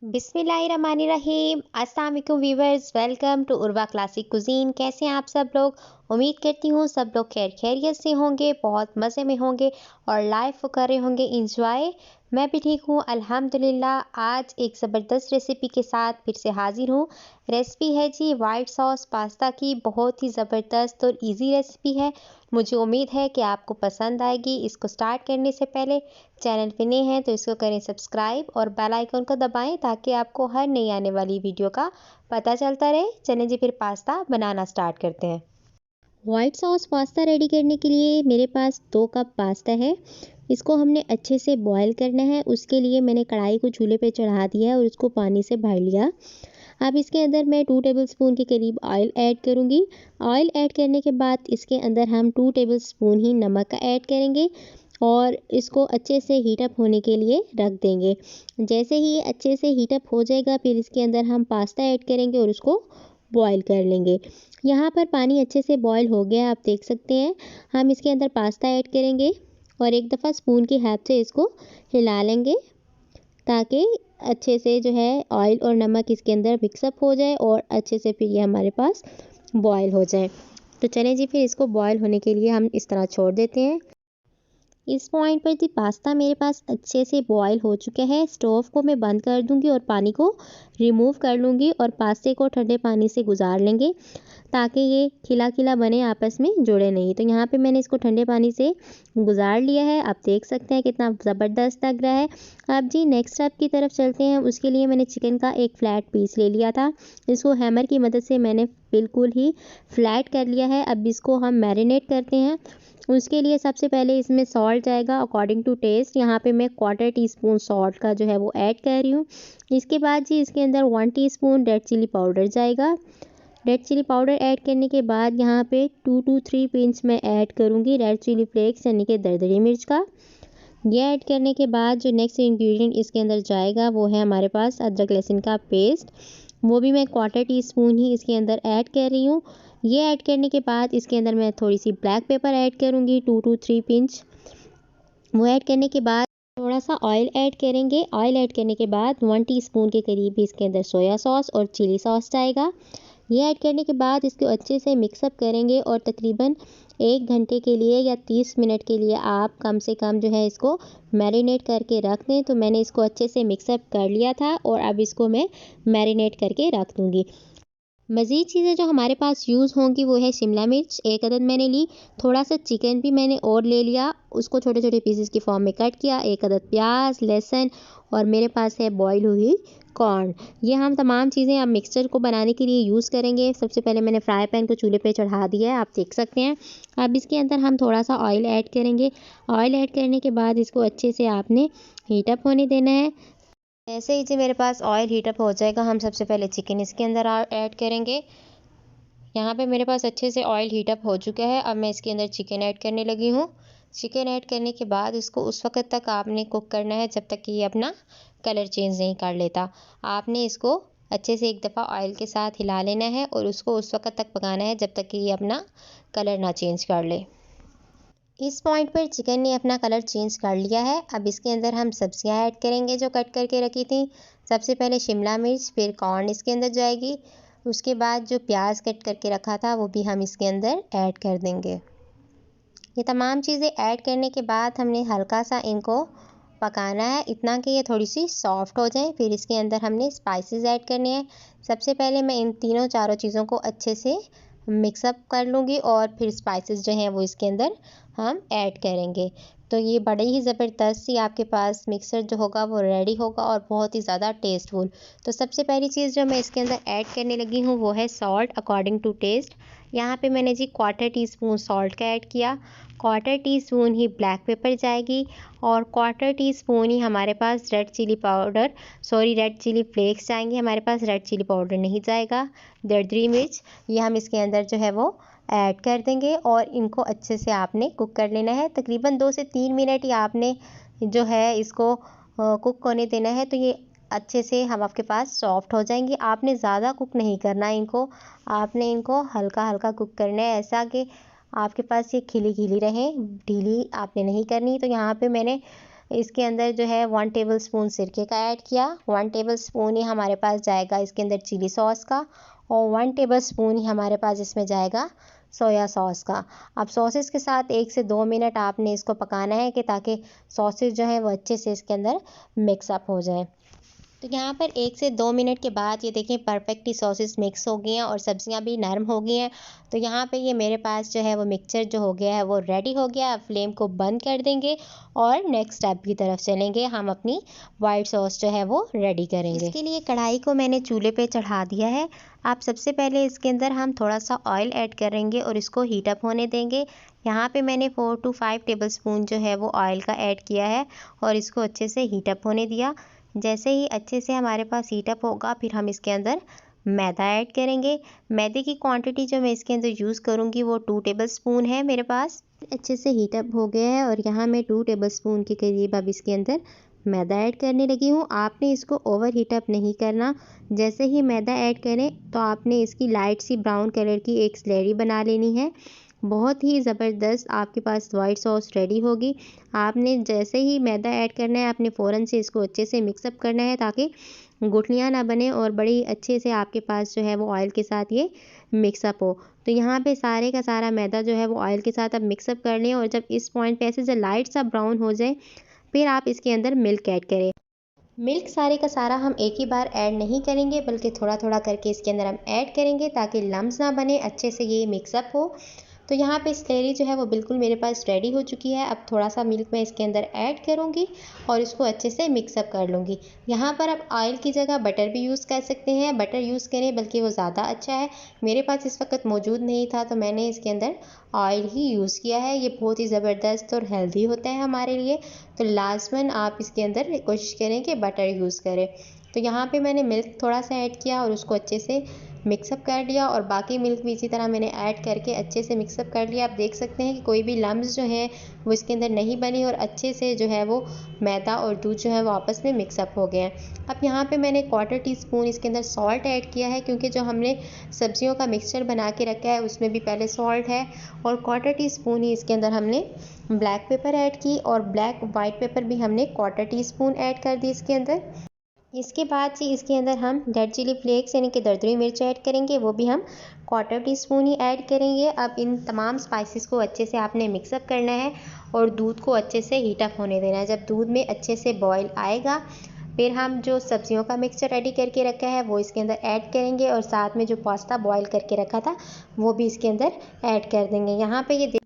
बिस्मिल्लाहिर्रहमानिर्रहीम। अस्सलाम वालेकुम viewers, welcome to Urwa classic cuisine. कैसे हैं आप सब लोग? उम्मीद करती हूँ सब लोग खैरियत से होंगे, बहुत मज़े में होंगे और लाइफ कर रहे होंगे इंजॉय। मैं भी ठीक हूँ अल्हम्दुलिल्लाह। आज एक ज़बरदस्त रेसिपी के साथ फिर से हाजिर हूँ। रेसिपी है जी वाइट सॉस पास्ता की। बहुत ही ज़बरदस्त और इजी रेसिपी है। मुझे उम्मीद है कि आपको पसंद आएगी। इसको स्टार्ट करने से पहले चैनल पे नए हैं तो इसको करें सब्सक्राइब और बेल आइकन को दबाएं ताकि आपको हर नई आने वाली वीडियो का पता चलता रहे। चलें जी फिर पास्ता बनाना स्टार्ट करते हैं। वाइट सॉस पास्ता रेडी करने के लिए मेरे पास 2 कप पास्ता है। इसको हमने अच्छे से बॉईल करना है। उसके लिए मैंने कढ़ाई को चूल्हे पे चढ़ा दिया और उसको पानी से भर लिया। अब इसके अंदर मैं 2 टेबलस्पून के करीब ऑयल ऐड करूँगी। ऑयल ऐड करने के बाद इसके अंदर हम 2 टेबलस्पून ही नमक का ऐड करेंगे और इसको अच्छे से हीट अप होने के लिए रख देंगे। जैसे ही ये अच्छे से हीट अप हो जाएगा फिर इसके अंदर हम पास्ता ऐड करेंगे और उसको बॉईल कर लेंगे। यहाँ पर पानी अच्छे से बॉईल हो गया, आप देख सकते हैं। हम इसके अंदर पास्ता ऐड करेंगे और एक दफ़ा स्पून की हेल्प से इसको हिला लेंगे ताकि अच्छे से जो है ऑयल और नमक इसके अंदर मिक्सअप हो जाए और अच्छे से फिर ये हमारे पास बॉईल हो जाए। तो चलें जी फिर इसको बॉईल होने के लिए हम इस तरह छोड़ देते हैं। इस पॉइंट पर जी पास्ता मेरे पास अच्छे से बॉईल हो चुका है। स्टोव को मैं बंद कर दूंगी और पानी को रिमूव कर लूँगी और पास्ते को ठंडे पानी से गुजार लेंगे ताकि ये खिला खिला बने, आपस में जुड़े नहीं। तो यहाँ पे मैंने इसको ठंडे पानी से गुजार लिया है। आप देख सकते हैं कितना ज़बरदस्त लग रहा है। अब जी नेक्स्ट स्टेप की तरफ चलते हैं। उसके लिए मैंने चिकन का एक फ़्लैट पीस ले लिया था। इसको हैमर की मदद से मैंने बिल्कुल ही फ्लैट कर लिया है। अब इसको हम मैरिनेट करते हैं। उसके लिए सबसे पहले इसमें सॉल्ट जाएगा अकॉर्डिंग टू टेस्ट। यहाँ पे मैं 1/4 टीस्पून सॉल्ट का जो है वो ऐड कर रही हूँ। इसके बाद जी इसके अंदर 1 टीस्पून रेड चिली पाउडर जाएगा। रेड चिली पाउडर ऐड करने के बाद यहाँ पे 2 to 3 पिंच मैं ऐड करूँगी रेड चिली फ्लेक्स यानी कि दरदरी मिर्च का। ये ऐड करने के बाद जो नेक्स्ट इंग्रेडिएंट इसके अंदर जाएगा वो है हमारे पास अदरक लहसुन का पेस्ट। वो भी मैं 1/4 टीस्पून ही इसके अंदर ऐड कर रही हूँ। ये ऐड करने के बाद इसके अंदर मैं थोड़ी सी ब्लैक पेपर ऐड करूँगी 2 to 3 पिंच। वो ऐड करने के बाद थोड़ा सा ऑयल ऐड करेंगे। ऑयल ऐड करने के बाद 1 टीस्पून के करीब इसके अंदर सोया सॉस और चिली सॉस जाएगा। ये ऐड करने के बाद इसको अच्छे से मिक्सअप करेंगे और तकरीबन 1 घंटे के लिए या 30 मिनट के लिए आप कम से कम जो है इसको मैरिनेट करके रख दें। तो मैंने इसको अच्छे से मिक्सअप कर लिया था और अब इसको मैं मैरिनेट करके रख दूँगी। मज़ीद चीज़ें जो हमारे पास यूज़ होंगी वो है शिमला मिर्च 1 अदद मैंने ली। थोड़ा सा चिकन भी मैंने और ले लिया, उसको छोटे छोटे पीसेस की फॉर्म में कट किया। 1 अदद प्याज, लहसुन और मेरे पास है बॉयल हुई कॉर्न। ये हम तमाम चीज़ें अब मिक्सचर को बनाने के लिए यूज़ करेंगे। सबसे पहले मैंने फ्राई पैन को चूल्हे पे चढ़ा दिया है, आप देख सकते हैं। अब इसके अंदर हम थोड़ा सा ऑयल ऐड करेंगे। ऑयल ऐड करने के बाद इसको अच्छे से आपने हीट अप होने देना है। ऐसे ही जी मेरे पास ऑयल हीट अप हो जाएगा, हम सबसे पहले चिकन इसके अंदर ऐड करेंगे। यहाँ पे मेरे पास अच्छे से ऑयल हीट अप हो चुका है। अब मैं इसके अंदर चिकन ऐड करने लगी हूँ। चिकन ऐड करने के बाद इसको उस वक्त तक आपने कुक करना है जब तक कि ये अपना कलर चेंज नहीं कर लेता। आपने इसको अच्छे से एक दफ़ा ऑयल के साथ हिला लेना है और उसको उस वक्त तक पकाना है जब तक कि ये अपना कलर ना चेंज कर ले। इस पॉइंट पर चिकन ने अपना कलर चेंज कर लिया है। अब इसके अंदर हम सब्जियां ऐड करेंगे जो कट करके रखी थी। सबसे पहले शिमला मिर्च, फिर कॉर्न इसके अंदर जाएगी। उसके बाद जो प्याज कट करके रखा था वो भी हम इसके अंदर ऐड कर देंगे। ये तमाम चीज़ें ऐड करने के बाद हमने हल्का सा इनको पकाना है, इतना कि ये थोड़ी सी सॉफ्ट हो जाए। फिर इसके अंदर हमने स्पाइसेस ऐड करने हैं। सबसे पहले मैं इन तीनों चारों चीज़ों को अच्छे से मिक्सअप कर लूँगी और फिर स्पाइसेस जो हैं वो इसके अंदर हम ऐड करेंगे। तो ये बड़े ही ज़बरदस्त सी आपके पास मिक्सर जो होगा वो रेडी होगा और बहुत ही ज़्यादा टेस्टफुल। तो सबसे पहली चीज़ जो मैं इसके अंदर ऐड करने लगी हूँ वो है सॉल्ट अकॉर्डिंग टू टेस्ट। यहाँ पे मैंने जी 1/4 टीस्पून सॉल्ट का ऐड किया। 1/4 टीस्पून ही ब्लैक पेपर जाएगी और 1/4 टीस्पून ही हमारे पास रेड चिली फ्लेक्स जाएंगे। हमारे पास रेड चिली पाउडर नहीं जाएगा। दरदरी मिर्च ये हम इसके अंदर जो है वो ऐड कर देंगे और इनको अच्छे से आपने कुक कर लेना है। तकरीबन 2 से 3 मिनट ही आपने जो है इसको कुक होने देना है। तो ये अच्छे से हम आपके पास सॉफ्ट हो जाएंगे। आपने ज़्यादा कुक नहीं करना इनको, आपने इनको हल्का हल्का कुक करना है, ऐसा कि आपके पास ये खिली खिली रहे, ढीली आपने नहीं करनी। तो यहाँ पे मैंने इसके अंदर जो है 1 टेबलस्पून सिरके का ऐड किया, 1 टेबलस्पून ही हमारे पास जाएगा इसके अंदर चिली सॉस का, और 1 टेबलस्पून ही हमारे पास इसमें जाएगा सोया सॉस का। अब सॉसेस के साथ 1 से 2 मिनट आपने इसको पकाना है कि ताकि सॉसेस जो है वो अच्छे से इसके अंदर मिक्सअप हो जाए। तो यहाँ पर 1 से 2 मिनट के बाद ये देखें परफेक्टली सॉसेस मिक्स हो गई हैं और सब्जियाँ भी नरम हो गई हैं। तो यहाँ पे ये मेरे पास जो है वो मिक्सचर जो हो गया है वो रेडी हो गया। अब फ्लेम को बंद कर देंगे और नेक्स्ट स्टेप की तरफ चलेंगे। हम अपनी वाइट सॉस जो है वो रेडी करेंगे। इसके लिए कढ़ाई को मैंने चूल्हे पे चढ़ा दिया है। आप सबसे पहले इसके अंदर हम थोड़ा सा ऑयल ऐड करेंगे और इसको हीट अप होने देंगे। यहाँ पे मैंने 4 to 5 टेबलस्पून जो है वो ऑयल का ऐड किया है और इसको अच्छे से हीट अप होने दिया। जैसे ही अच्छे से हमारे पास हीट अप होगा फिर हम इसके अंदर मैदा ऐड करेंगे। मैदे की क्वांटिटी जो मैं इसके अंदर यूज़ करूँगी वो 2 टेबलस्पून है मेरे पास। अच्छे से हीट अप हो गया है और यहाँ मैं 2 टेबलस्पून के करीब अब इसके अंदर मैदा ऐड करने लगी हूँ। आपने इसको ओवर हीट अप नहीं करना। जैसे ही मैदा ऐड करें तो आपने इसकी लाइट सी ब्राउन कलर की एक स्लरी बना लेनी है। बहुत ही ज़बरदस्त आपके पास वाइट सॉस रेडी होगी। आपने जैसे ही मैदा ऐड करना है आपने फ़ौरन से इसको अच्छे से मिक्सअप करना है ताकि गुठलियाँ ना बने और बड़ी अच्छे से आपके पास जो है वो ऑयल के साथ ये मिक्सअप हो। तो यहाँ पे सारे का सारा मैदा जो है वो ऑयल के साथ अब मिक्सअप कर लें और जब इस पॉइंट पे ऐसे जो लाइट सा ब्राउन हो जाए फिर आप इसके अंदर मिल्क ऐड करें। मिल्क सारे का सारा हम एक ही बार ऐड नहीं करेंगे बल्कि थोड़ा थोड़ा करके इसके अंदर हम ऐड करेंगे ताकि लम्स ना बने, अच्छे से ये मिक्सअप हो। तो यहाँ पे स्लरी जो है वो बिल्कुल मेरे पास रेडी हो चुकी है। अब थोड़ा सा मिल्क मैं इसके अंदर ऐड करूँगी और इसको अच्छे से मिक्सअप कर लूँगी। यहाँ पर आप ऑयल की जगह बटर भी यूज़ कर सकते हैं, बटर यूज़ करें बल्कि वो ज़्यादा अच्छा है। मेरे पास इस वक्त मौजूद नहीं था तो मैंने इसके अंदर ऑयल ही यूज़ किया है। ये बहुत ही ज़बरदस्त और हेल्दी होता है हमारे लिए। तो लाजमन आप इसके अंदर कोशिश करें कि बटर यूज़ करें। तो यहाँ पे मैंने मिल्क थोड़ा सा ऐड किया और उसको अच्छे से मिक्सअप कर लिया और बाकी मिल्क भी इसी तरह मैंने ऐड करके अच्छे से मिक्सअप कर लिया। आप देख सकते हैं कि कोई भी लम्स जो है वो इसके अंदर नहीं बनी और अच्छे से जो है वो मैदा और दूध जो है वो आपस में मिक्सअप हो गए हैं। अब यहाँ पे मैंने 1/4 टीस्पून इसके अंदर सॉल्ट ऐड किया है क्योंकि जो हमने सब्जियों का मिक्सचर बना के रखा है उसमें भी पहले सॉल्ट है, और 1/4 टीस्पून ही इसके अंदर हमने ब्लैक पेपर ऐड की और ब्लैक वाइट पेपर भी हमने 1/4 टीस्पून ऐड कर दी इसके अंदर। इसके बाद जी इसके अंदर हम रेड चिली फ्लेक्स यानी कि दरदरी मिर्च ऐड करेंगे, वो भी हम 1/4 टीस्पून ही ऐड करेंगे। अब इन तमाम स्पाइसेस को अच्छे से आपने मिक्सअप करना है और दूध को अच्छे से हीट अप होने देना है। जब दूध में अच्छे से बॉयल आएगा फिर हम जो सब्जियों का मिक्सचर रेडी करके रखा है वो इसके अंदर ऐड करेंगे और साथ में जो पास्ता बॉयल करके रखा था वो भी इसके अंदर ऐड कर देंगे। यहाँ पे ये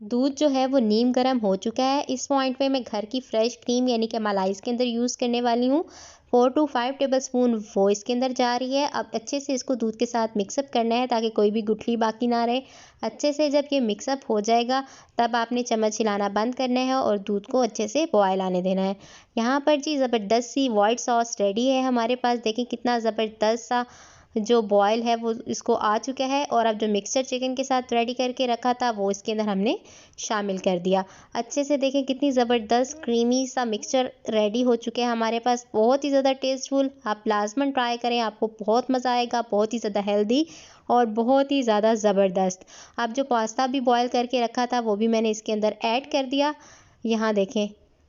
दूध जो है वो नीम गर्म हो चुका है। इस पॉइंट पे मैं घर की फ्रेश क्रीम यानी कि मलाई इसके अंदर यूज़ करने वाली हूँ। 4 to 5 टेबलस्पून वो इसके अंदर जा रही है। अब अच्छे से इसको दूध के साथ मिक्सअप करना है ताकि कोई भी गुठली बाकी ना रहे। अच्छे से जब ये मिक्सअप हो जाएगा तब आपने चम्मच हिलाना बंद करना है और दूध को अच्छे से बॉयल आने देना है। यहाँ पर जी ज़बरदस्त सी वाइट सॉस रेडी है हमारे पास। देखें कितना ज़बरदस्त सा जो बॉयल है वो इसको आ चुका है और अब जो मिक्सचर चिकन के साथ रेडी करके रखा था वो इसके अंदर हमने शामिल कर दिया। अच्छे से देखें कितनी ज़बरदस्त क्रीमी सा मिक्सचर रेडी हो चुके हैं हमारे पास, बहुत ही ज़्यादा टेस्टफुल। आप लाजमन ट्राई करें, आपको बहुत मज़ा आएगा, बहुत ही ज़्यादा हेल्दी और बहुत ही ज़्यादा ज़बरदस्त। अब जो पास्ता भी बॉयल करके रखा था वो भी मैंने इसके अंदर ऐड कर दिया। यहाँ देखें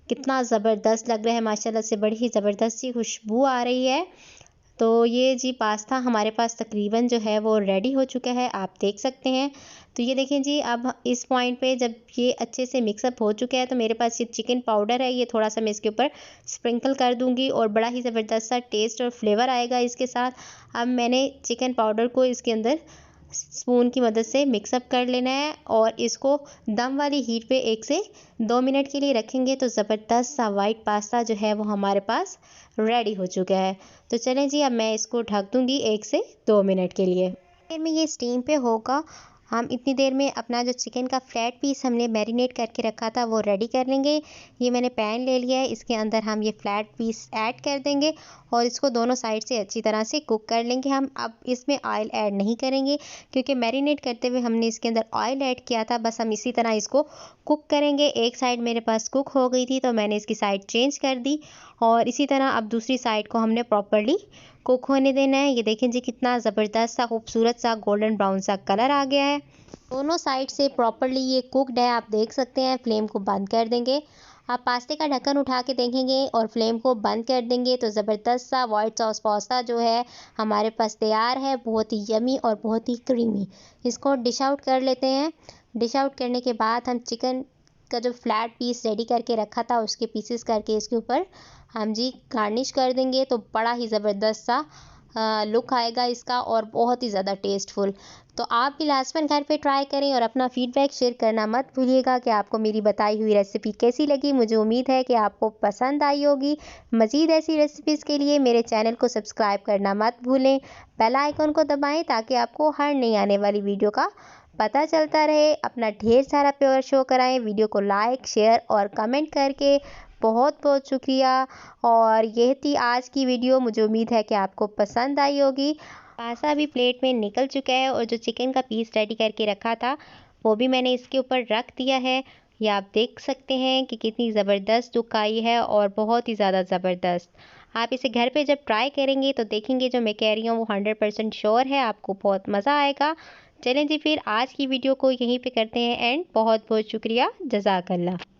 कितना ज़बरदस्त लग रहा है, माशाल्लाह से बड़ी ही ज़बरदस्त सी खुशबू आ रही है। तो ये जी पास्ता हमारे पास तकरीबन जो है वो रेडी हो चुका है, आप देख सकते हैं। तो ये देखें जी, अब इस पॉइंट पे जब ये अच्छे से मिक्सअप हो चुका है तो मेरे पास ये चिकन पाउडर है, ये थोड़ा सा मैं इसके ऊपर स्प्रिंकल कर दूंगी और बड़ा ही ज़बरदस्त सा टेस्ट और फ्लेवर आएगा इसके साथ। अब मैंने चिकन पाउडर को इसके अंदर स्पून की मदद से मिक्सअप कर लेना है और इसको दम वाली हीट पे 1 से 2 मिनट के लिए रखेंगे तो ज़बरदस्त सा वाइट पास्ता जो है वो हमारे पास रेडी हो चुका है। तो चलें जी, अब मैं इसको ढक दूंगी 1 से 2 मिनट के लिए। फिर में ये स्टीम पे होगा। हम इतनी देर में अपना जो चिकन का फ्लैट पीस हमने मैरिनेट करके रखा था वो रेडी कर लेंगे। ये मैंने पैन ले लिया है, इसके अंदर हम ये फ्लैट पीस ऐड कर देंगे और इसको दोनों साइड से अच्छी तरह से कुक कर लेंगे। हम अब इसमें ऑयल ऐड नहीं करेंगे क्योंकि मैरिनेट करते हुए हमने इसके अंदर ऑयल ऐड किया था। बस हम इसी तरह इसको कुक करेंगे। एक साइड मेरे पास कुक हो गई थी तो मैंने इसकी साइड चेंज कर दी और इसी तरह अब दूसरी साइड को हमने प्रॉपरली कुक होने देना है। ये देखें जी कितना ज़बरदस्त सा खूबसूरत सा गोल्डन ब्राउन सा कलर आ गया है। दोनों साइड से प्रॉपरली ये कुकड है, आप देख सकते हैं। फ्लेम को बंद कर देंगे। आप पास्ते का ढक्कन उठा के देखेंगे और फ्लेम को बंद कर देंगे तो ज़बरदस्त सा वाइट सॉस पास्ता जो है हमारे पास तैयार है। बहुत ही यमी और बहुत ही क्रीमी। इसको डिश आउट कर लेते हैं। डिश आउट करने के बाद हम चिकन का जो फ्लैट पीस रेडी करके रखा था उसके पीसेस करके इसके ऊपर हम जी गार्निश कर देंगे तो बड़ा ही ज़बरदस्त सा लुक आएगा इसका और बहुत ही ज़्यादा टेस्टफुल। तो आप भी लाजमन घर पे ट्राई करें और अपना फीडबैक शेयर करना मत भूलिएगा कि आपको मेरी बताई हुई रेसिपी कैसी लगी। मुझे उम्मीद है कि आपको पसंद आई होगी। मज़ीद ऐसी रेसिपीज़ के लिए मेरे चैनल को सब्सक्राइब करना मत भूलें। बेल आइकन को दबाएं ताकि आपको हर नई आने वाली वीडियो का पता चलता रहे। अपना ढेर सारा प्यार शो कराएं। वीडियो को लाइक शेयर और कमेंट करके बहुत बहुत शुक्रिया। और यह थी आज की वीडियो। मुझे उम्मीद है कि आपको पसंद आई होगी। पास्ता भी प्लेट में निकल चुका है और जो चिकन का पीस रेडी करके रखा था वो भी मैंने इसके ऊपर रख दिया है। ये आप देख सकते हैं कि कितनी ज़बरदस्त लुक आई है और बहुत ही ज़्यादा ज़बरदस्त। आप इसे घर पे जब ट्राई करेंगे तो देखेंगे जो मैं कह रही हूँ वो 100% श्योर है, आपको बहुत मज़ा आएगा। चलें जी, फिर आज की वीडियो को यहीं पे करते हैं एंड। बहुत बहुत शुक्रिया। जज़ाकल्लाह।